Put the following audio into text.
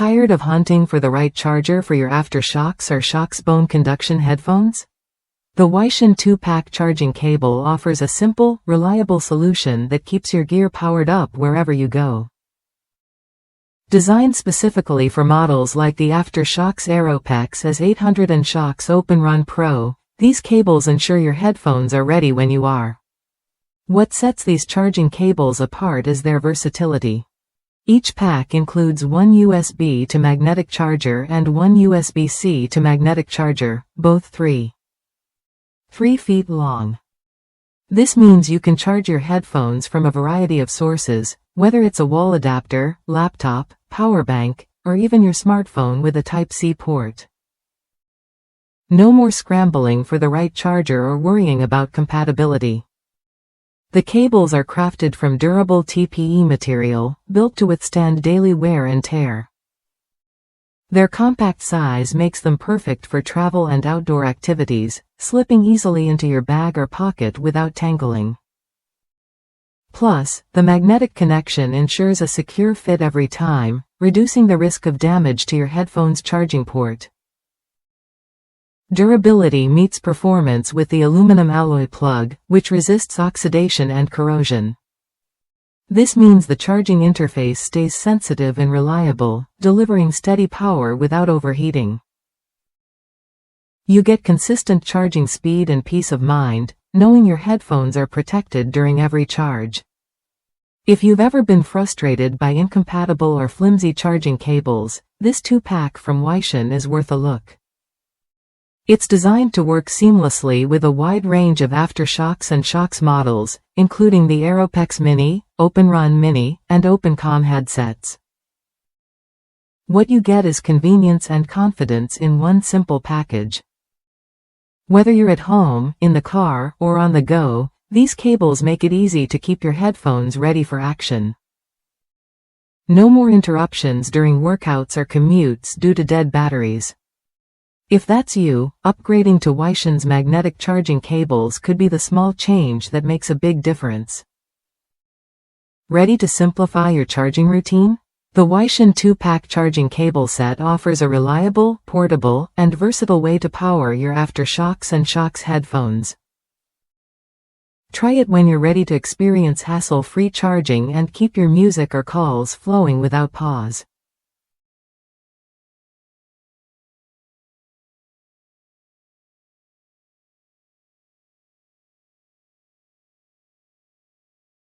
Tired of hunting for the right charger for your AfterShokz or Shokz Bone Conduction headphones? The Weishan 2-pack charging cable offers a simple, reliable solution that keeps your gear powered up wherever you go. Designed specifically for models like the AfterShokz Aeropex S800 and Shokz OpenRun Pro, these cables ensure your headphones are ready when you are. What sets these charging cables apart is their versatility. Each pack includes one USB to magnetic charger and one USB-C to magnetic charger, both 3 feet long. This means you can charge your headphones from a variety of sources, whether it's a wall adapter, laptop, power bank, or even your smartphone with a Type-C port. No more scrambling for the right charger or worrying about compatibility. The cables are crafted from durable TPE material, built to withstand daily wear and tear. Their compact size makes them perfect for travel and outdoor activities, slipping easily into your bag or pocket without tangling. Plus, the magnetic connection ensures a secure fit every time, reducing the risk of damage to your headphone's charging port. Durability meets performance with the aluminum alloy plug, which resists oxidation and corrosion. This means the charging interface stays sensitive and reliable, delivering steady power without overheating. You get consistent charging speed and peace of mind, knowing your headphones are protected during every charge. If you've ever been frustrated by incompatible or flimsy charging cables, this 2-pack from Weishan is worth a look. It's designed to work seamlessly with a wide range of AfterShokz and Shokz models, including the Aeropex Mini, OpenRun Mini, and OpenCom headsets. What you get is convenience and confidence in one simple package. Whether you're at home, in the car, or on the go, these cables make it easy to keep your headphones ready for action. No more interruptions during workouts or commutes due to dead batteries. If that's you, upgrading to Weishan's magnetic charging cables could be the small change that makes a big difference. Ready to simplify your charging routine? The Weishan 2-pack charging cable set offers a reliable, portable, and versatile way to power your AfterShokz and Shokz headphones. Try it when you're ready to experience hassle-free charging and keep your music or calls flowing without pause.